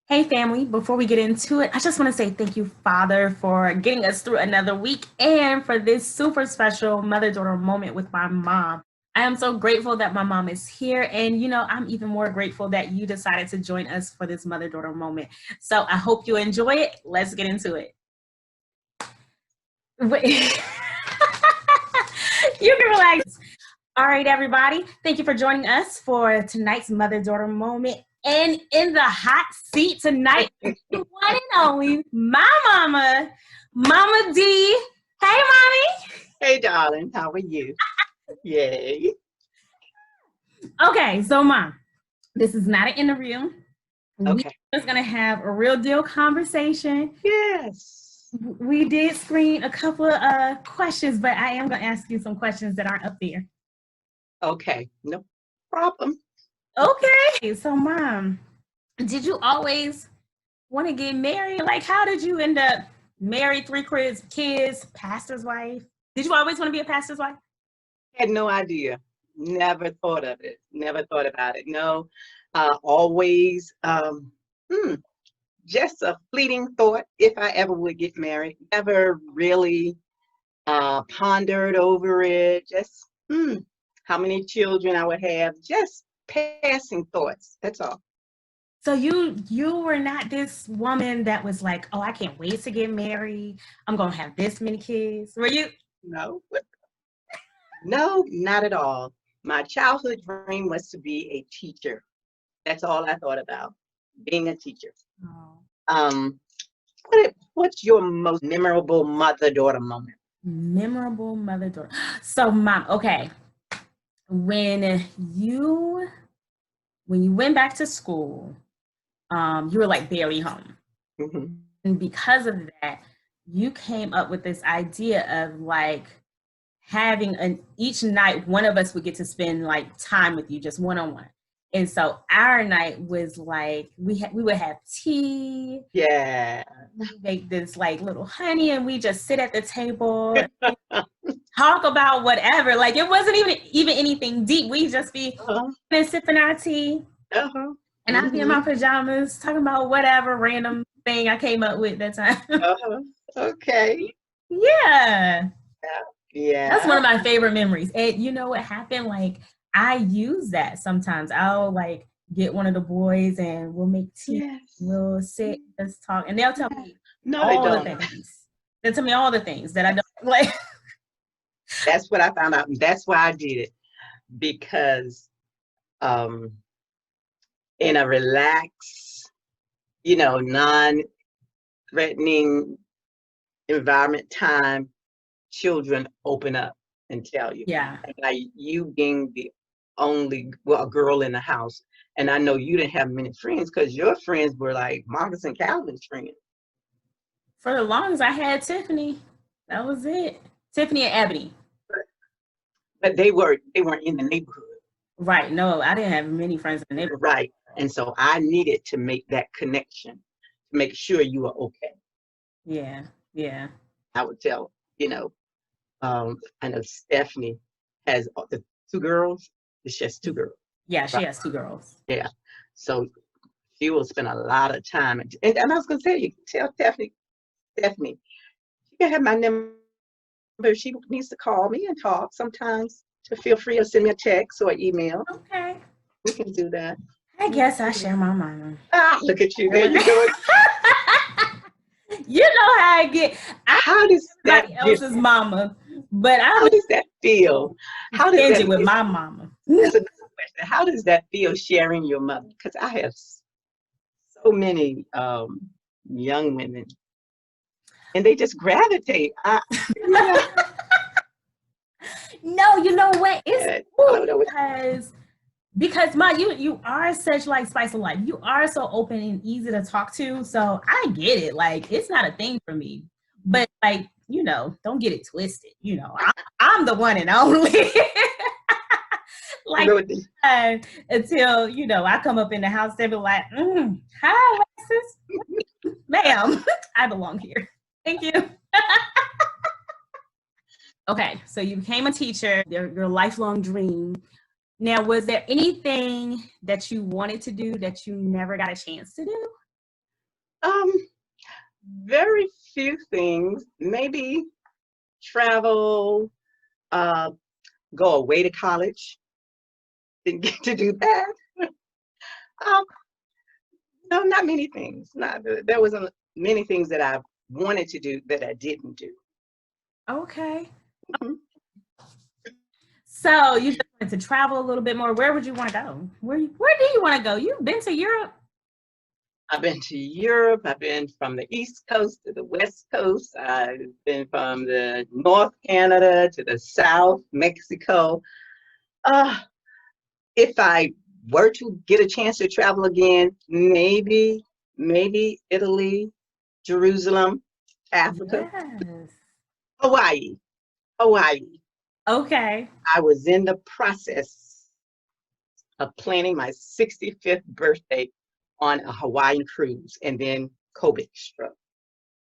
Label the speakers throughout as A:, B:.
A: Hey family, before we get into it, I just want to say thank you, Father, for getting us through another week and for this super special mother-daughter moment with my mom. I am so grateful that my mom is here, and I'm even more grateful that you decided to join us for this mother-daughter moment. So I hope you enjoy it. Let's get into it. Wait. You can relax. All right, everybody. Thank you for joining us for tonight's mother-daughter moment. And in the hot seat tonight, the one and only, my mama, Mama D. Hey, mommy.
B: Hey, darling, how are you? Yay.
A: Okay, so mom, this is not an interview. We're
B: Okay.
A: just gonna have a real deal conversation.
B: Yes.
A: We did screen a couple of questions, but I am gonna ask you some questions that aren't up there.
B: Okay. No problem.
A: Okay. So mom, did you always want to get married? Like, how did you end up married, three kids, pastor's wife? Did you always want to be a pastor's wife?
B: Had no idea. Never thought of it. Never thought about it. No. Always just a fleeting thought if I ever would get married. Never really pondered over it. Just how many children I would have. Just passing thoughts. That's all.
A: So you were not this woman that was like, oh, I can't wait to get married. I'm gonna have this many kids. Were you?
B: No. No, not at all. My childhood dream was to be a teacher. That's all I thought about, being a teacher.
A: Oh.
B: Um, what's your most memorable mother-daughter moment?
A: Memorable mother daughter. So mom, okay. When you went back to school, you were like barely home.
B: Mhm.
A: And because of that, you came up with this idea of like having each night one of us would get to spend like time with you just one-on-one. And so our night was like we would have tea,
B: Yeah.
A: we make this like little honey, and we just sit at the table and talk about whatever. Like it wasn't even anything deep. We just be
B: Uh-huh.
A: sipping our tea,
B: Uh-huh.
A: and I'd be in
B: Mhm.
A: my pajamas talking about whatever random thing I came up with that time.
B: Uh-huh. Okay.
A: Yeah. That's one
B: Yeah.
A: of my favorite memories. And you know what happened? Like I use that sometimes. I'll like get one of the boys and we'll make tea.
B: Yes.
A: We'll sit, let's talk, and they'll tell
B: Yeah.
A: me
B: No, they
A: all the
B: don't.
A: things. They'll tell me all the things that I
B: Yes.
A: don't like.
B: That's what I found out. And that's why I did it. Because um in a relaxed, non-threatening environment time, children open up and tell you.
A: Yeah.
B: And like you being the only girl in the house, and I know you didn't have many friends because your friends were like Marcus and Calvin's friends.
A: For the longest I had Tiffany. That was it. Tiffany and Ebony.
B: But they weren't in the neighborhood.
A: Right. No, I didn't have many friends in the neighborhood.
B: Right. And so I needed to make that connection to make sure you were okay.
A: Yeah. Yeah.
B: I would tell, I know Stephanie has the two girls. It's just two girls.
A: Yeah, she
B: Right.
A: has two girls.
B: Yeah. So she will spend a lot of time. And I was going to tell you, tell Stephanie, she can have my number. She needs to call me and talk sometimes. To feel free to send me a text or email.
A: Okay.
B: We can do that.
A: I guess I share my mama.
B: Look at you. There you go.
A: You know how I get. I
B: How does that
A: everybody else's mama, but
B: how
A: I'm
B: does that feel? How does
A: stingy
B: that
A: with my mama.
B: that's another question. How does that feel sharing your mother? Because I have so many young women and they just gravitate. You know,
A: No, you know what? It's
B: I
A: cool
B: don't know what.
A: because ma, you are such like spice of life. You are so open and easy to talk to. So I get it. Like it's not a thing for me. But like, don't get it twisted. I'm the one and only.
B: You
A: Like
B: know what the,
A: until I come up in the house, they be like, "Hi, Alexis, ma'am, I belong here. Thank you." Okay, so you became a teacher. Your lifelong dream. Now, was there anything that you wanted to do that you never got a chance to do?
B: Um, very few things. Maybe travel, uh, go away to college. Didn't get to do that. Um, no, not many things. Not there wasn't many things that I wanted to do that I didn't do.
A: Okay.
B: Mhm.
A: So you just wanted to travel a little bit more. Where would you want to go? Where do you want to go? You've been to Europe.
B: I've been to Europe. I've been from the East Coast to the West Coast. I've been from the North Canada to the South Mexico. Uh, if I were to get a chance to travel again, maybe Italy, Jerusalem, Africa,
A: Yes.
B: Hawaii, Hawaii.
A: Okay.
B: I was in the process of planning my 65th birthday on a Hawaiian cruise, and then COVID struck.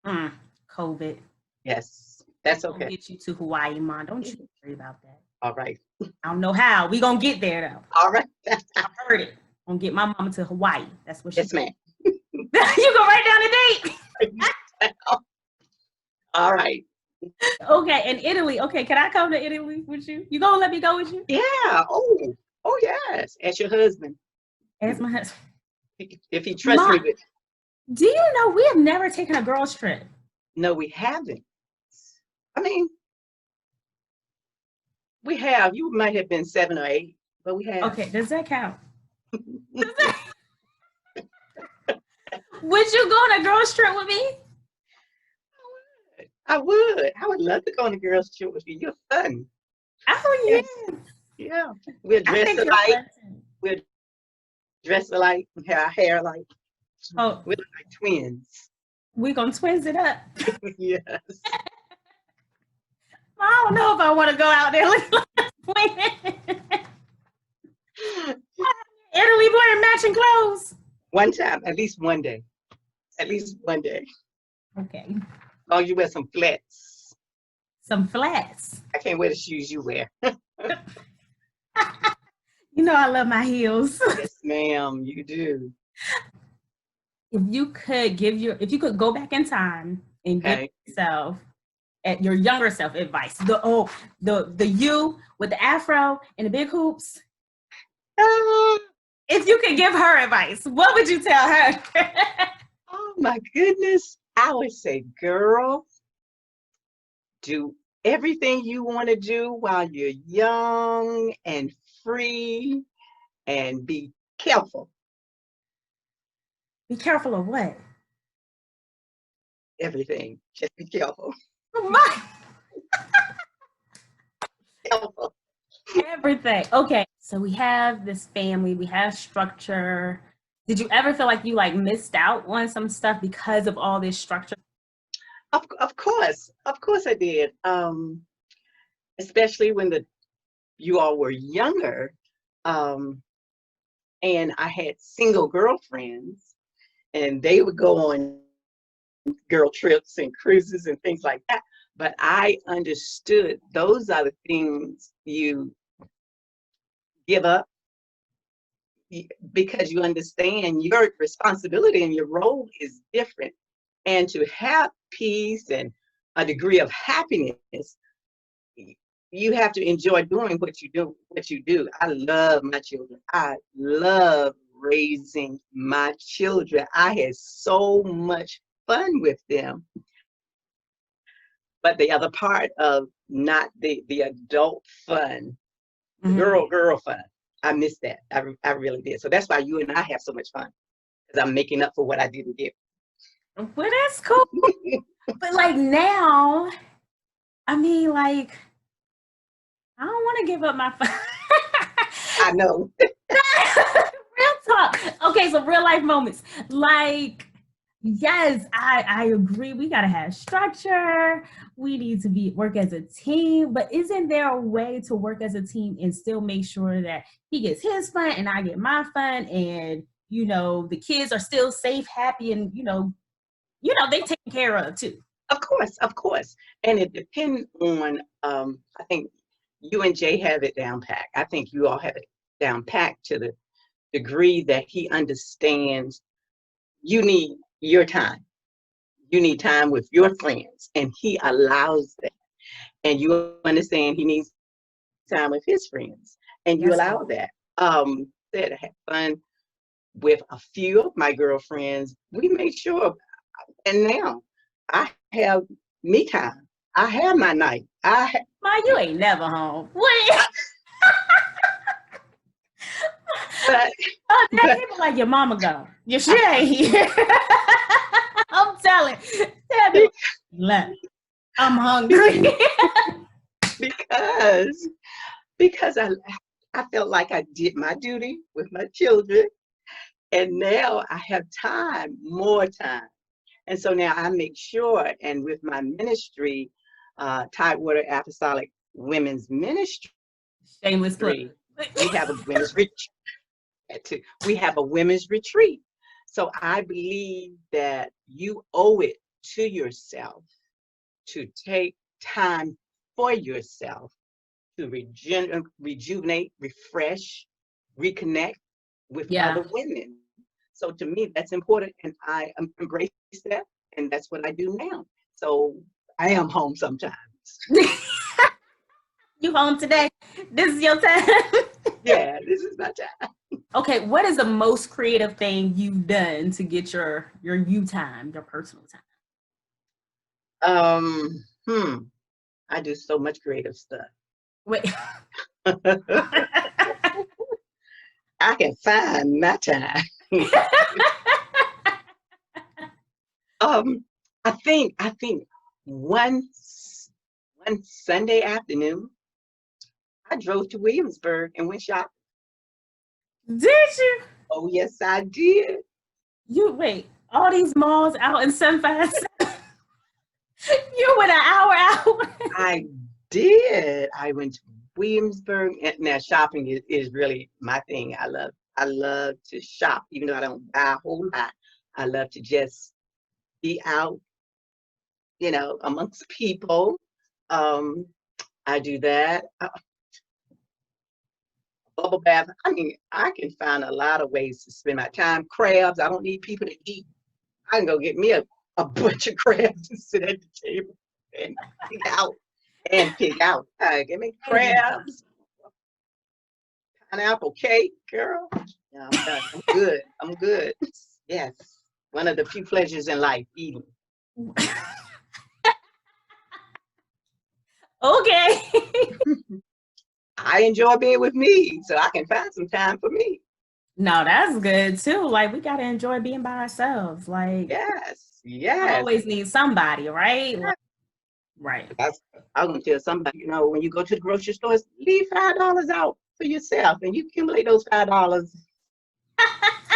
A: Mm, COVID.
B: Yes, that's
A: Gonna
B: okay.
A: get you to Hawaii, Mom. Don't you worry about that.
B: All right.
A: I don't know how. We gonna get there though.
B: All right.
A: I heard it. Gonna get my mama to Hawaii. That's what she.
B: Yes, ma'am.
A: You go write down a date.
B: All right.
A: Okay, and Italy. Okay, can I come to Italy with you? You gonna let me go with you?
B: Yeah. Oh, yes. As your husband,
A: Ask my husband.
B: if he trusts me
A: Mom,
B: with.
A: do you know we have never taken a girls trip?
B: No, we haven't. I mean, we have. You might have been 7 or 8, but we have.
A: Okay, does that count? Would you go on a girls trip with me?
B: I would. I would love to go on a girls' trip with you. You're fun.
A: Oh
B: Yes.
A: yeah.
B: Yeah. We're
A: I
B: dressed
A: think you're
B: alike.
A: fun too.
B: We're dressed alike. We have our hair alike.
A: Oh,
B: We're like twins.
A: we gonna twins it up.
B: Yes.
A: I don't know if I want to go out there looking like twins. Italy wearing matching clothes.
B: One time, at least one day. At least one day.
A: Okay.
B: As long as you wear some flats.
A: Some flats.
B: I can't wear the shoes you wear.
A: You know I love my heels.
B: Yes, ma'am, you do.
A: If you could go back in time and give
B: Okay.
A: yourself at your younger self advice, the you with the afro and the big hoops,
B: Ah,
A: if you could give her advice, what would you tell her?
B: oh my goodness. I would say, girl, do everything you want to do while you're young and free, and be careful.
A: Be careful of what?
B: Everything. Just be careful.
A: My
B: Careful.
A: everything. Okay, so we have this family, we have structure. Did you ever feel like you like missed out on some stuff because of all this structure?
B: Of course. Of course I did. Especially when you all were younger. And I had single girlfriends, and they would go on girl trips and cruises and things like that. But I understood those are the things you give up because you understand your responsibility and your role is different. And to have peace and a degree of happiness, you have to enjoy doing what you do. I love my children. I love raising my children. I had so much fun with them. But the other part of not the adult fun, the girl fun, I miss that. I really did. So that's why you and I have so much fun, because I'm making up for what I didn't get.
A: Well, that's cool. But like now, I mean, like, I don't want to give up my fun.
B: I know.
A: Real talk. Okay, so real life moments. Like, yes, I agree. We gotta have structure. We need to work as a team. But isn't there a way to work as a team and still make sure that he gets his fun and I get my fun, and the kids are still safe, happy, and they taken care of too.
B: Of course. And it depends on, I think you and Jay have it down pat. I think you all have it down pat to the degree that he understands you need your time. You need time with your friends, and he allows that. And you understand he needs time with his friends, and you
A: Yes,
B: allow
A: Lord.
B: that. Said I had fun with a few of my girlfriends. We made sure, and now I have me time. I have my night.
A: Ma, you ain't never home. What?
B: but
A: That
B: but
A: even like your mama go. Your shit ain't here. I'm telling. Tell me
B: be-
A: left. I'm hungry.
B: because because I felt like I did my duty with my children, and now I have time, more time. And so now I make sure, and with my ministry, Tidewater Apostolic Women's Ministry,
A: Shameless plug.
B: we have a women's retreat. We have a women's retreat. So I believe that you owe it to yourself to take time for yourself to rejuvenate, refresh, reconnect with
A: Yeah.
B: other women. So to me, that's important, and I embrace that, and that's what I do now. So I am home sometimes.
A: You home today? This is your time.
B: Yeah, this is my time.
A: Okay, what is the most creative thing you've done to get your you time, your personal time?
B: Um, hmm, I do so much creative stuff.
A: Wait.
B: I can find my time. um, I think one one Sunday afternoon, I drove to Williamsburg and went shopping.
A: Did you?
B: Oh yes, I did.
A: You wait. All these malls out in Sunfast. You went an hour out.
B: I did. I went to Williamsburg. And now shopping is really my thing. I love to shop, even though I don't buy a whole lot. I love to just be out, amongst people. Um, I do that. Bubble bath. I mean, I can find a lot of ways to spend my time. Crabs. I don't need people to eat. I can go get me a bunch of crabs and sit at the table and pick out pick out. Give me crabs, pineapple cake, girl. Yeah, I'm done. I'm good. I'm good. Yes. One of the few pleasures in life, eating.
A: Okay.
B: I enjoy being with me, so I can find some time for me.
A: No, that's good too. Like we gotta enjoy being by ourselves. Like
B: Yes. Yes.
A: always need somebody, right? Like, right.
B: That's, I'm gonna tell somebody, when you go to the grocery stores, leave $5 out for yourself and you accumulate those $5.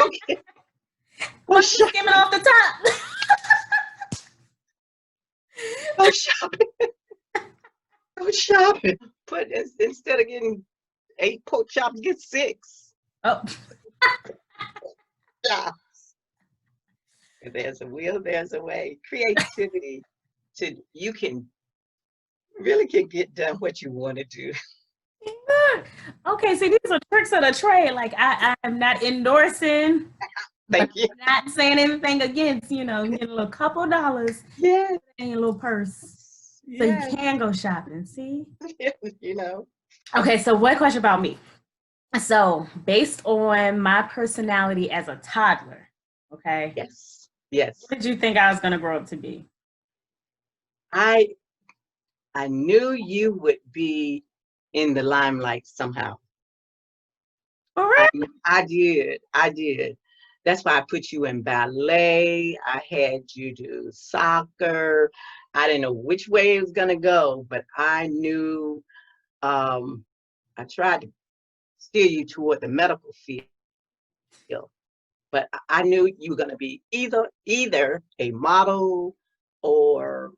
B: Okay. Go
A: Look, you
B: shop,
A: skimming off the top.
B: go shopping, go shopping. Instead of getting 8 pork chops, get 6.
A: Oh,
B: Yeah. If there's a will, there's a way. Creativity you can really can get done what you want to do.
A: okay. See, these are tricks of the trade. Like I am not endorsing, but
B: Thank you.
A: I'm not saying anything against. Getting a little couple dollars
B: Yes.
A: in your little purse, so you
B: Yes.
A: can go shopping. See.
B: Yes. You know.
A: Okay. So, one question about me. So, based on my personality as a toddler, okay,
B: Yes. Yes.
A: what did you think I was gonna grow up to be?
B: I I knew you would be in the limelight somehow.
A: For
B: I
A: real?
B: I did. I did. That's why I put you in ballet. I had you do soccer. I didn't know which way it was gonna go, but I knew I tried to steer you toward the medical field, but I knew you were gonna be either a model or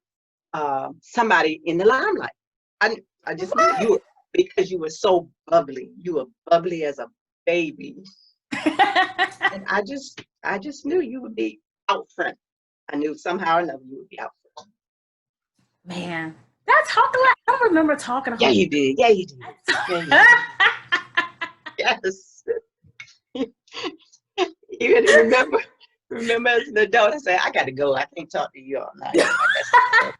B: somebody in the limelight. I just knew you
A: What?
B: were because you were so bubbly. You were bubbly as a baby, and I just knew you would be out front. I knew somehow or another you would be out front.
A: Man, that's hard. I don't remember talking
B: Yeah,
A: hard.
B: you did. Yeah, you did. Yeah, you did. Yes. You didn't remember. Remember as an adult, I said, I got to go. I can't talk to you all night. I got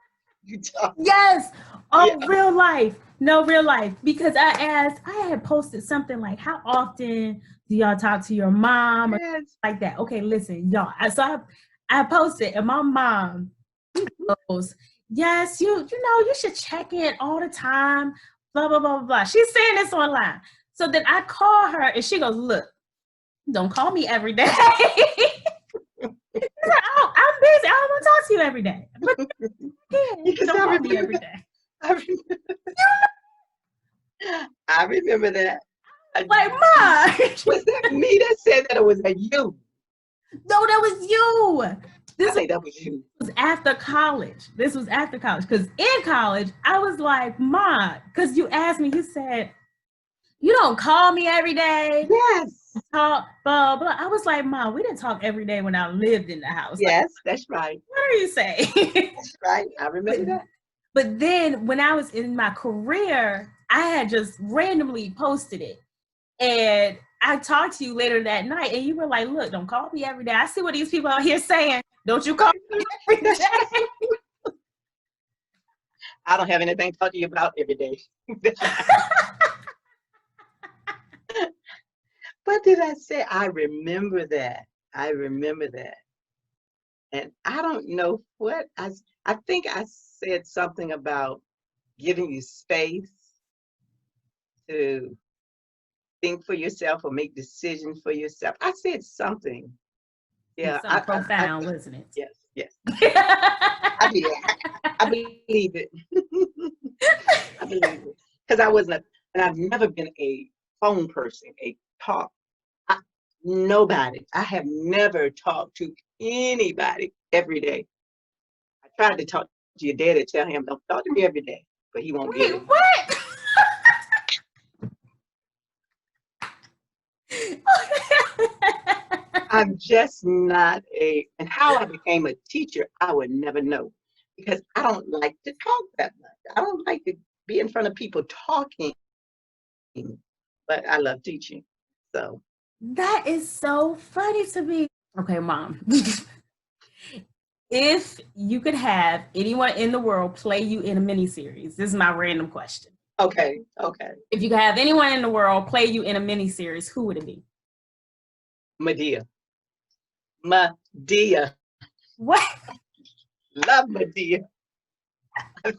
B: you talk.
A: Yes.
B: Yeah.
A: Oh, real life. No, real life. Because I had posted something like, how often do y'all talk to your mom or
B: Yes.
A: like that? Okay, listen, y'all. I posted and my mom goes, yes, you know, you should check in all the time, blah, blah, blah, blah, blah. She's saying this online. So then I call her and she goes, look, don't call me every day. Oh, I'm busy. I don't want to talk to you every day. But
B: Yes,
A: don't
B: I
A: call me
B: remember
A: every
B: that.
A: day.
B: I remember that.
A: Like, Ma.
B: Was that me that said that, or was that you?
A: No, that was you.
B: I
A: This
B: think that was you.
A: was after college. This was after college. Because in college, I was like, Ma, because you asked me, you said, you don't call me every day.
B: Yes.
A: Talk, blah, blah. I was like, Ma, we didn't talk every day when I lived in the house. Like,
B: Yes, that's right.
A: what are you saying?
B: That's right. I remember that.
A: But then when I was in my career, I had just randomly posted it. And I talked to you later that night, and you were like, look, don't call me every day. I see what these people out here saying. Don't you call me every day.
B: I don't have anything to talk to you about every day. What did I say? I remember that. I remember that. And I don't know what I think I said something about giving you space to think for yourself or make decisions for yourself. I said something. Yeah,
A: Something profound, wasn't it?
B: yes, yes. I did. I believe it. I believe it. Because I wasn't, and I've never been a phone person, a talk. Nobody. I have never talked to anybody every day. I tried to talk to your dad and tell him, don't talk to me every day, but he won't get
A: Wait,
B: it.
A: what?
B: I'm just not and how I became a teacher, I would never know because I don't like to talk that much. I don't like to be in front of people talking, but I love teaching. So
A: That is so funny to me. Okay, Mom. If you could have anyone in the world play you in a miniseries, this is my random question.
B: okay.
A: If you could have anyone in the world play you in a miniseries, who would it be?
B: Medea. Medea.
A: What?
B: Love Medea. I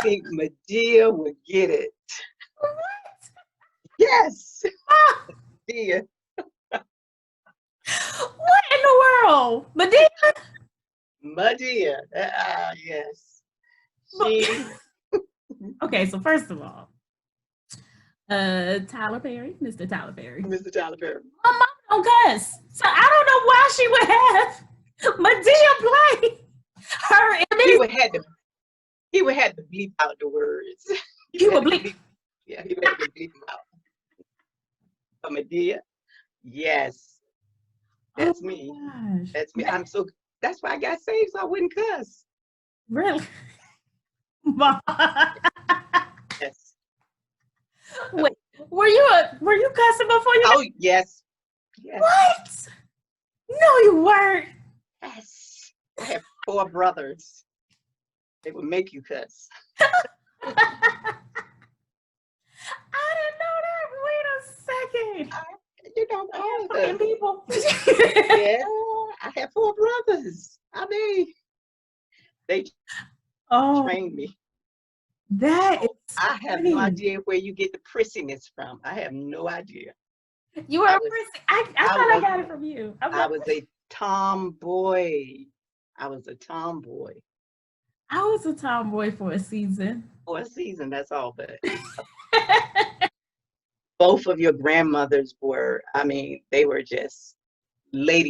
B: think Medea would get it.
A: What?
B: Yes. Medea.
A: What in the world? Medea?
B: Medea. Yes. She.
A: Okay, so first of all, Tyler Perry, Mr. Tyler Perry.
B: Mr. Tyler Perry.
A: My mom don't cuss, so I don't know why she would have Medea play her in
B: He
A: this.
B: would have to bleep out the words.
A: He would bleep.
B: Yeah, he would have to bleep them out. But Medea, yes, that's
A: Oh my
B: me.
A: gosh.
B: That's me. That's why I got saved, so I wouldn't cuss.
A: Really? Mom.
B: Yes.
A: Wait, were you cussing before you?
B: Oh, yes. Yes.
A: What? No, you weren't.
B: Yes. I have 4 brothers. They would make you cuss.
A: I didn't know that. Wait a second.
B: You know, all of
A: Fucking
B: them.
A: people.
B: Yeah, I have 4 brothers. I mean, they
A: Oh,
B: trained me.
A: that is
B: I have
A: funny.
B: no idea where you get the prissiness from. I have no idea.
A: You were
B: I
A: a
B: was-
A: person. I thought I got it from you.
B: I was a tomboy. I was a tomboy
A: tomboy for a season.
B: for a season. That's all. But both of your grandmothers were. I mean, they were just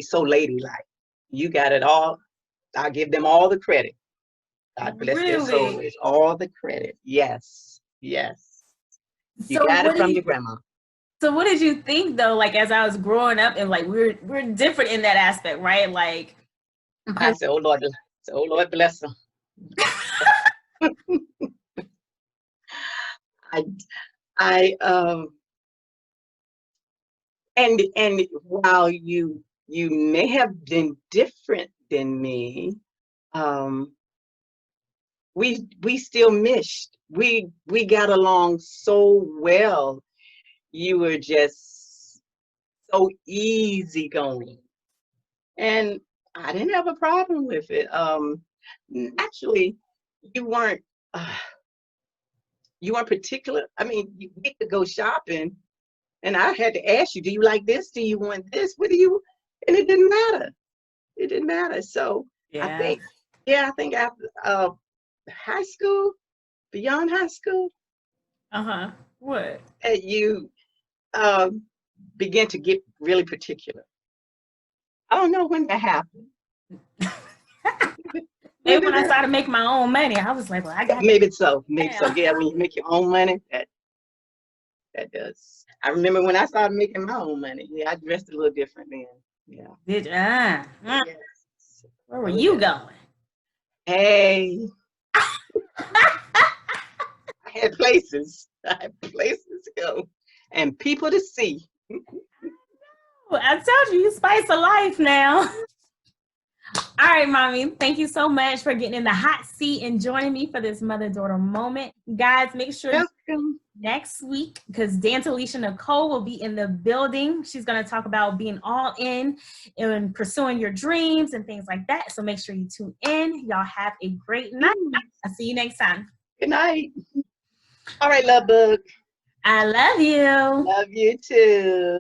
B: so ladylike. You got it all. I give them all the credit. God bless their souls.
A: Really?
B: All the credit. Yes. Yes. You
A: So
B: got
A: what
B: it from
A: did
B: your grandma.
A: so what did you think though? Like as I was growing up, and like we're different in that aspect, right? Like
B: I said, oh Lord bless them. I and while you You may have been different than me. Um, we still meshed. We got along so well. You were just so easygoing, and I didn't have a problem with it. Actually, you weren't. Uh, you weren't particular. I mean, we could go shopping, and I had to ask you, "Do you like this? Do you want this? What do you?" And it didn't matter. It didn't matter. So I
A: Yeah.
B: think, yeah, I think after high school, beyond high school,
A: Uh-huh. What?
B: that you um, begin to get really particular. I don't know when that happened. When
A: Maybe
B: did
A: when I
B: that?
A: started making my own money, I was like, well, I got
B: Maybe so. Maybe so.
A: now.
B: Yeah, when you make your own money, that does. I remember when I started making my own money. Yeah, I dressed a little different then. Yeah.
A: Did you?
B: Oh yes.
A: Where were
B: Oh
A: you
B: yes.
A: going?
B: Hey, I had places. I had places to go and people to see.
A: Well, I told you, you spice of life now. All right, mommy. Thank you so much for getting in the hot seat and joining me for this mother-daughter moment. Guys, make sure you
B: Welcome.
A: next week because Dance Alicia Nicole will be in the building. She's going to talk about being all in and pursuing your dreams and things like that. So make sure you tune in. Y'all have a great night. I'll see you next time.
B: Good night. All right, love bug.
A: I love you.
B: Love you too.